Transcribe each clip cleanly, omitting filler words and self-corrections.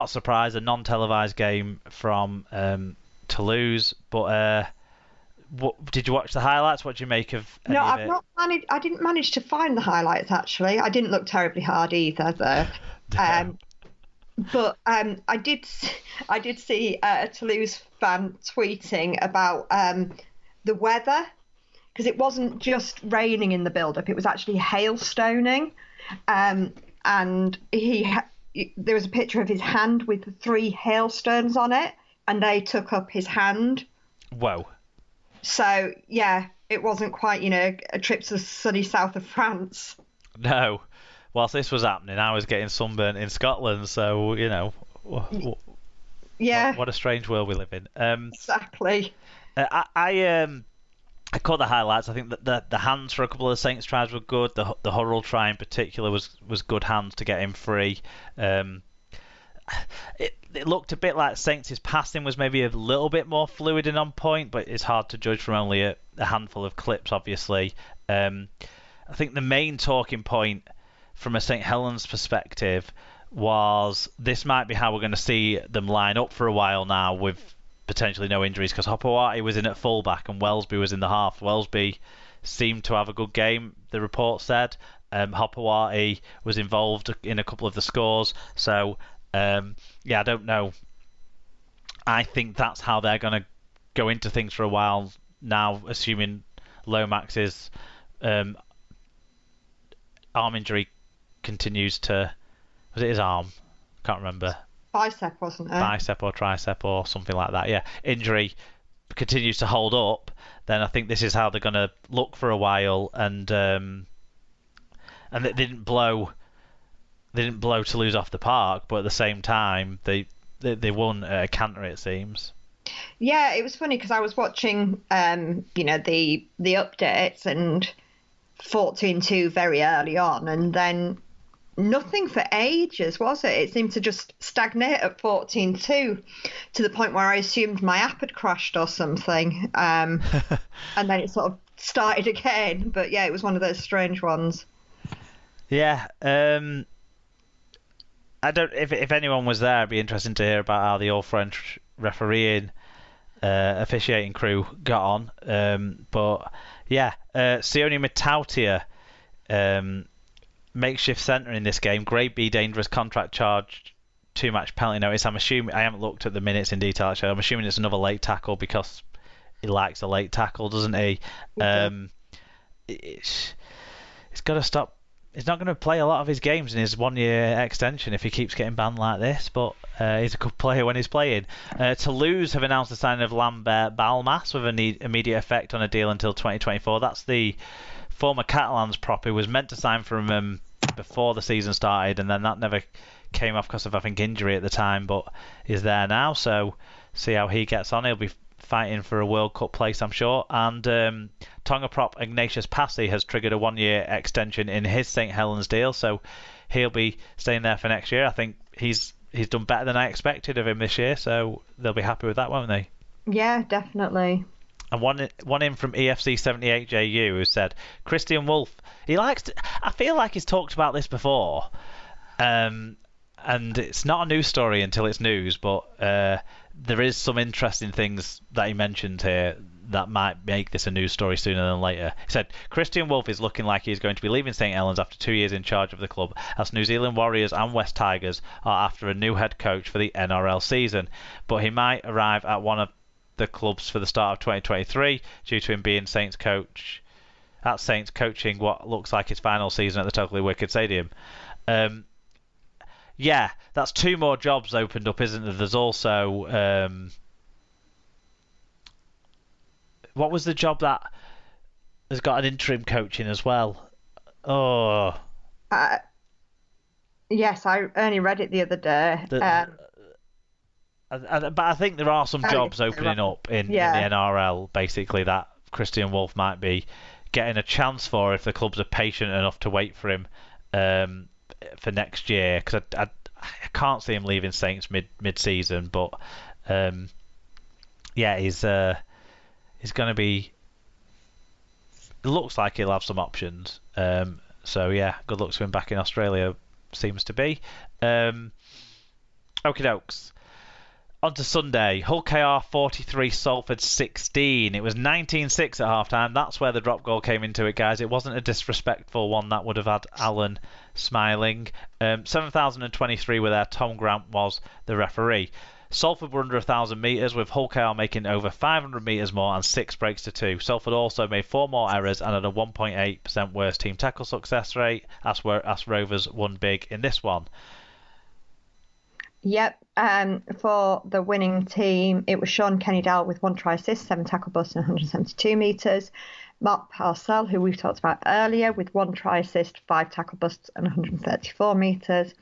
not surprised, a non-televised game from Toulouse. But did you watch the highlights? What do you make of No, any of I've it? not managed. I didn't manage to find the highlights actually. I didn't look terribly hard either, though. No. Um, but I did see a Toulouse fan tweeting about the weather because it wasn't just raining in the build-up; it was actually hailstoning. Um, and there was a picture of his hand with three hailstones on it, and they took up his hand. Whoa. So yeah, it wasn't quite, a trip to the sunny south of France. No. Whilst this was happening, I was getting sunburnt in Scotland. So Yeah, what a strange world we live in. exactly. I caught the highlights. I think that the hands for a couple of the Saints tries were good. The Hurrell try in particular was good hands to get him free. Um, it looked a bit like Saints' passing was maybe a little bit more fluid and on point, but it's hard to judge from only a handful of clips, obviously. I think the main talking point from a St. Helens perspective was this might be how we're going to see them line up for a while now with potentially no injuries, because Hopewati was in at fullback and Welsby was in the half. Welsby seemed to have a good game, the report said. Hopewati was involved in a couple of the scores, so yeah, I don't know. I think that's how they're going to go into things for a while now, assuming Lomax's arm injury continues to... Was it his arm? Can't remember. Bicep, wasn't it? Bicep or tricep or something like that. Yeah, injury continues to hold up. Then I think this is how they're going to look for a while, and they didn't blow Toulouse off the park, but at the same time they won at a canter, it seems. Yeah, it was funny because I was watching, the updates and 14-2 very early on, and then nothing for ages, was it? It seemed to just stagnate at 14-2 to the point where I assumed my app had crashed or something. And then it sort of started again. But yeah, it was one of those strange ones. Yeah. I don't. If anyone was there, it'd be interesting to hear about how the all French refereeing, officiating crew got on. But yeah, Sione Matautia, makeshift centre in this game. Grade B dangerous contract charge, 2-match penalty notice. I'm assuming, I haven't looked at the minutes in detail actually. I'm assuming it's another late tackle because he likes a late tackle, doesn't he? It's got to stop. He's not going to play a lot of his games in his 1-year extension if he keeps getting banned like this, but he's a good player when he's playing. Toulouse have announced the signing of Lambert Balmas with an immediate effect on a deal until 2024. That's the former Catalans prop who was meant to sign from him before the season started, and then that never came off because of, I think, injury at the time, but he's there now, so see how he gets on. He'll be fighting for a World Cup place, I'm sure. And Tonga prop Ignatius Passy has triggered a 1-year extension in his St. Helens deal, so he'll be staying there for next year. I think he's done better than I expected of him this year, so they'll be happy with that, won't they? Yeah, definitely. And one in from EFC 78JU who said Christian Wolff. I feel like he's talked about this before, and it's not a news story until it's news. But there is some interesting things that he mentioned here that might make this a news story sooner than later. He said Christian Wolff is looking like he's going to be leaving St. Helens after 2 years in charge of the club, as New Zealand Warriors and West Tigers are after a new head coach for the NRL season. But he might arrive at one of the clubs for the start of 2023 due to him being Saints coaching what looks like his final season at the Totally Wicked Stadium. Yeah, that's 2 more jobs opened up, isn't there? There's also what was the job that has got an interim coaching as well? Oh, Yes, I only read it the other day. but I think there are some jobs opening up in the NRL, basically, that Christian Wolff might be getting a chance for if the clubs are patient enough to wait for him for next year. Because I can't see him leaving Saints mid-season, but yeah, he's going to be... It looks like he'll have some options. So yeah, good luck to him back in Australia, seems to be. Okie dokes. On to Sunday. Hull KR 43, Salford 16. It was 19-6 at half-time. That's where the drop goal came into it, guys. It wasn't a disrespectful one. That would have had Alan smiling. 7,023 were there. Tom Grant was the referee. Salford were under 1,000 metres, with Hull KR making over 500 metres more and 6 breaks to 2. Salford also made 4 more errors and had a 1.8% worse team tackle success rate, as Rovers won big in this one. Yep. For the winning team, it was Sean Kenny-Dowell with 1 try assist, 7 tackle busts and 172 metres. Mark Parcell, who we've talked about earlier, with 1 try assist, 5 tackle busts and 134 metres.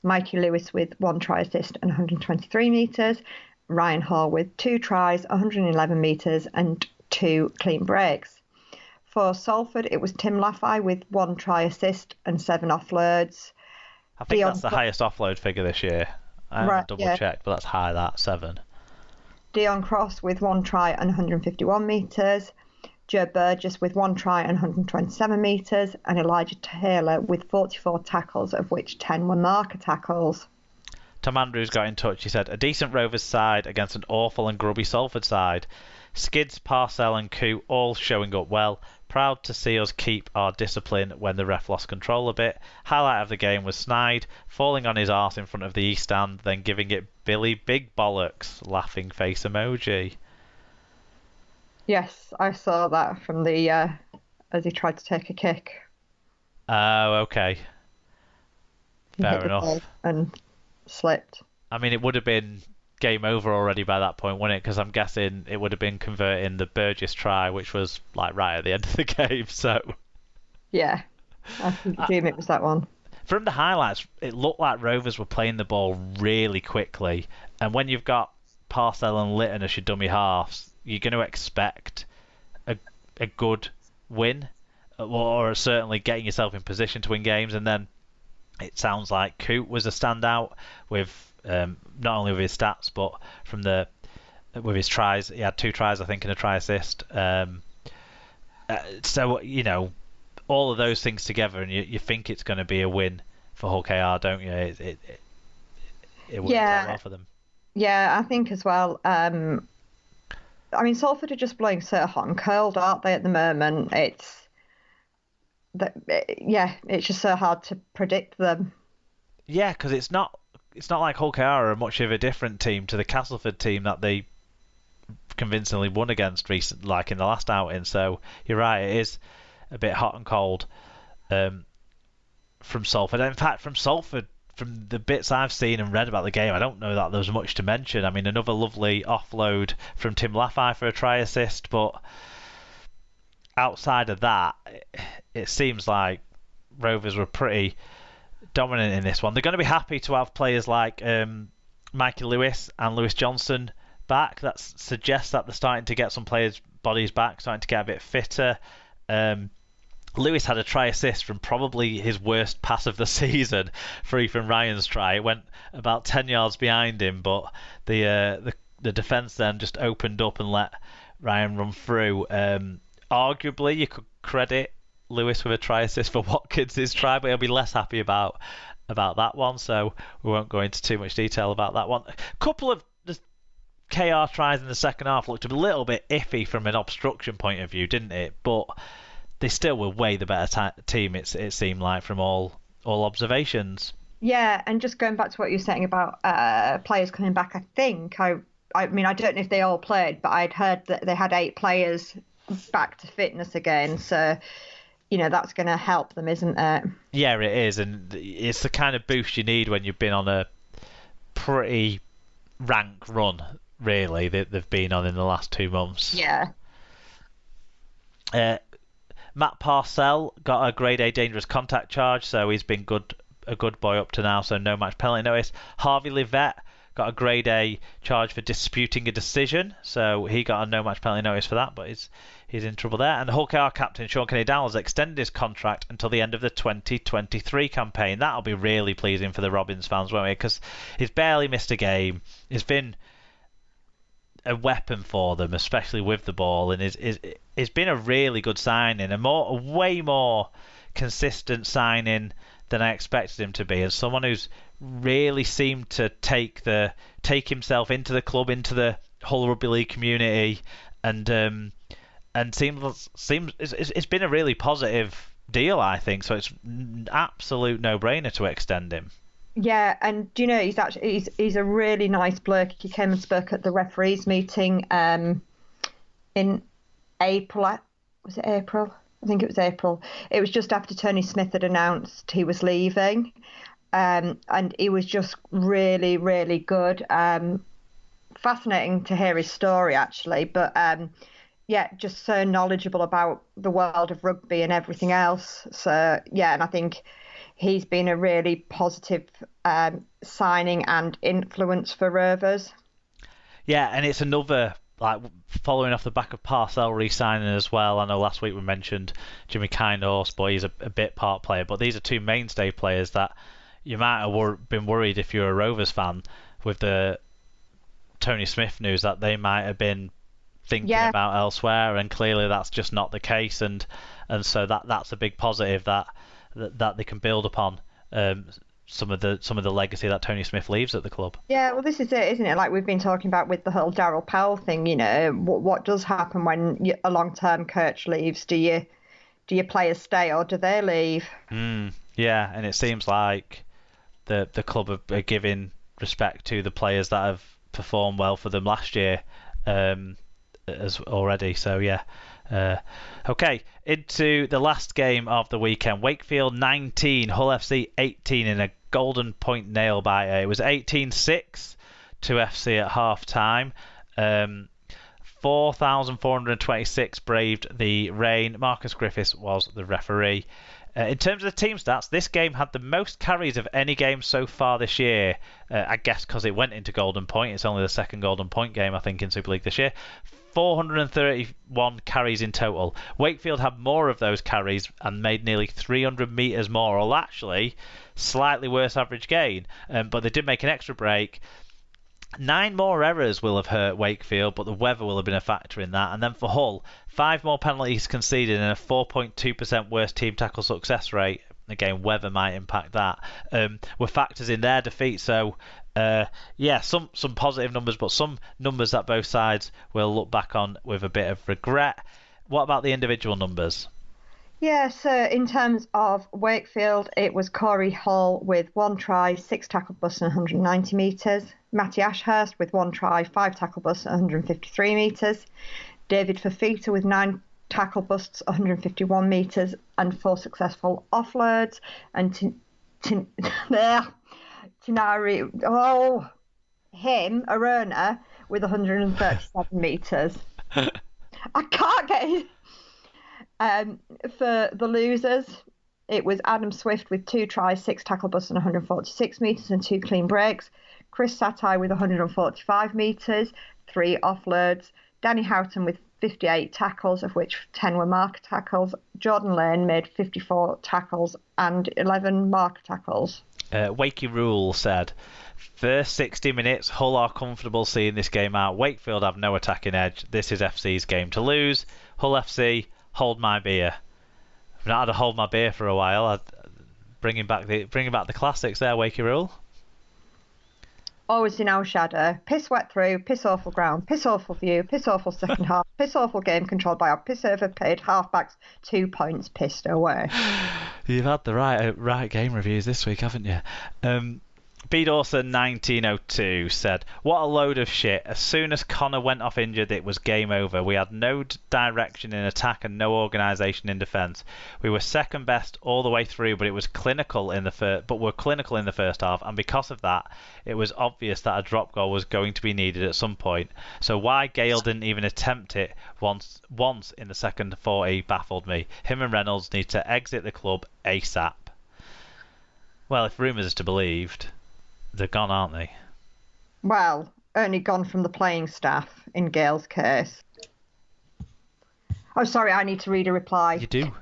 Mikey Lewis with 1 try assist and 123 metres. Ryan Hall with 2 tries, 111 metres and 2 clean breaks. For Salford, it was Tim Laffey with 1 try assist and 7 offloads. I think that's the highest offload figure this year. I haven't double-checked, but that's high, that, 7. Dion Cross with 1 try and 151 metres. Joe Burgess with 1 try and 127 metres. And Elijah Taylor with 44 tackles, of which 10 were marker tackles. Tom Andrews got in touch. He said, a decent Rovers side against an awful and grubby Salford side. Skids, Parcell and Coo all showing up well. Proud to see us keep our discipline when the ref lost control a bit. Highlight of the game was Snide falling on his arse in front of the East Stand, then giving it Billy big bollocks, laughing face emoji. Yes, I saw that from the as he tried to take a kick. Oh, okay. Fair enough. And slipped. I mean, it would have been game over already by that point, wouldn't it? Because I'm guessing it would have been converting the Burgess try, which was like right at the end of the game. So yeah, I presume it was that one. From the highlights, it looked like Rovers were playing the ball really quickly, and when you've got Parcell and Litton as your dummy halves, you're going to expect a good win, or certainly getting yourself in position to win games. And then it sounds like Coote was a standout with not only with his stats, but with his tries. He had 2 tries, I think, and a try assist. So, you know, all of those things together, and you think it's going to be a win for Hull KR, don't you? It wouldn't go well for them. Yeah, I think as well. I mean, Salford are just blowing so hot and cold, aren't they, at the moment? It's just so hard to predict them. Yeah, because it's not like Hull KR are much of a different team to the Castleford team that they convincingly won against recently, like in the last outing. So you're right, it is a bit hot and cold from Salford. In fact, from Salford, from the bits I've seen and read about the game, I don't know that there's much to mention. I mean, another lovely offload from Tim Laffey for a try assist, but outside of that, it seems like Rovers were pretty dominant in this one. They're going to be happy to have players like Mikey Lewis and Lewis Johnson back. That suggests that they're starting to get some players' bodies back, starting to get a bit fitter. Lewis had a try assist from probably his worst pass of the season for Ethan Ryan's try. It went about 10 yards behind him, but the defence then just opened up and let Ryan run through. Arguably, you could credit Lewis with a try assist for Watkins' try, but he'll be less happy about that one, so we won't go into too much detail about that one. A couple of the KR tries in the second half looked a little bit iffy from an obstruction point of view, didn't it? But they still were way the better team, it seemed like, from all observations. Yeah, and just going back to what you were saying about players coming back, I mean, I don't know if they all played, but I'd heard that they had 8 players back to fitness again, so you know that's going to help them, isn't it? Yeah, it is, and it's the kind of boost you need when you've been on a pretty rank run, really, that they've been on in the last 2 months. Yeah. Matt Parcell got a grade A dangerous contact charge, so he's been a good boy up to now, so no match penalty notice. Harvey Livette got a grade A charge for disputing a decision, so he got a no match penalty notice for that, but he's in trouble there. And the Hull KR captain Sean Kenny-Dowell has extended his contract until the end of the 2023 campaign. That'll be really pleasing for the Robins fans, won't it? Because he's barely missed a game. He's been a weapon for them, especially with the ball, and it's been a really good signing, a way more consistent signing than I expected him to be, and someone who's really seemed to take himself into the club, into the whole rugby league community, and seems it's been a really positive deal, I think. So it's an absolute no-brainer to extend him. Yeah, and do you know he's a really nice bloke. He came and spoke at the referees meeting in April. Was it April? I think it was April. It was just after Tony Smith had announced he was leaving, and he was just really, really good. Fascinating to hear his story, actually, but yeah, just so knowledgeable about the world of rugby and everything else. So yeah, and I think he's been a really positive signing and influence for Rovers. Yeah, and it's another, like, following off the back of Parcell re-signing as well. I know last week we mentioned Jimmy Kindhorse, but he's a bit part player. But these are two mainstay players that you might have been worried if you're a Rovers fan with the Tony Smith news that they might have been thinking about elsewhere, and clearly that's just not the case. And so that's a big positive that they can build upon. Some of the legacy that Tony Smith leaves at the club. Yeah, well, this is it, isn't it? Like we've been talking about with the whole Darryl Powell thing. You know, what does happen when a long-term coach leaves? Do your players stay or do they leave? Yeah, and it seems like the club are giving respect to the players that have performed well for them last year, as already. So yeah. Okay, into the last game of the weekend. Wakefield 19, Hull FC 18 in a golden point nail biter. It was 18-6 to FC at half time. 4,426 braved the rain. Marcus Griffiths was the referee. In terms of the team stats, this game had the most carries of any game so far this year. I guess because it went into Golden Point. It's only the second Golden Point game, I think, in Super League this year. 431 carries in total. Wakefield had more of those carries and made nearly 300 metres more, or actually slightly worse average gain. But they did make an extra break. 9 more errors will have hurt Wakefield, but the weather will have been a factor in that. And then for Hull, 5 more penalties conceded and a 4.2% worse team tackle success rate. Again, weather might impact that. Were factors in their defeat. So, yeah, some positive numbers, but some numbers that both sides will look back on with a bit of regret. What about the individual numbers? Yeah, so in terms of Wakefield, it was Corey Hall with 1 try, 6 tackle busts and 190 metres. Matty Ashurst with 1 try, 5 tackle busts and 153 metres. David Fafita with 9 tackle busts, 151 metres and 4 successful offloads. And Tinari, Arona with 137 metres. I can't get it. For the losers, it was Adam Swift with 2 tries, 6 tackle busts and 146 metres and 2 clean breaks. Chris Satai with 145 metres, 3 offloads. Danny Houghton with 58 tackles, of which 10 were marker tackles. Jordan Lane made 54 tackles and 11 marker tackles. Wakey Rule said, first 60 minutes, Hull are comfortable seeing this game out. Wakefield have no attacking edge. This is FC's game to lose. Hull FC, hold my beer. I've not had a hold my beer for a while. Bringing back the classics there, Wakey Rule. Always in our shadow. Piss wet through, piss awful ground, piss awful view, piss awful second half, piss awful game controlled by our piss overpaid halfbacks, 2 points pissed away. You've had the right game reviews this week, haven't you? B. Dawson 1902 said, what a load of shit. As soon as Connor went off injured, it was game over. We had no direction in attack and no organisation in defence. We were second best all the way through, but we're clinical in the first half, and because of that, it was obvious that a drop goal was going to be needed at some point. So why Gale didn't even attempt it once in the second 40 baffled me. Him and Reynolds need to exit the club ASAP. Well, if rumours is to be believed, they're gone, aren't they? Well, only gone from the playing staff in Gale's case. Oh, sorry, I need to read a reply. You do?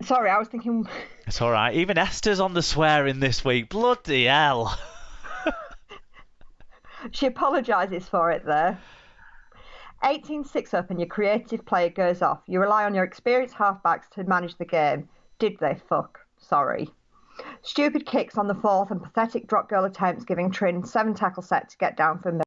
Sorry, I was thinking... It's all right. Even Esther's on the swearing this week. Bloody hell. She apologises for it, though. 18-6 up and your creative player goes off. You rely on your experienced halfbacks to manage the game. Did they fuck? Sorry. Stupid kicks on the fourth and pathetic drop goal attempts, giving Trin 7 tackle set to get down for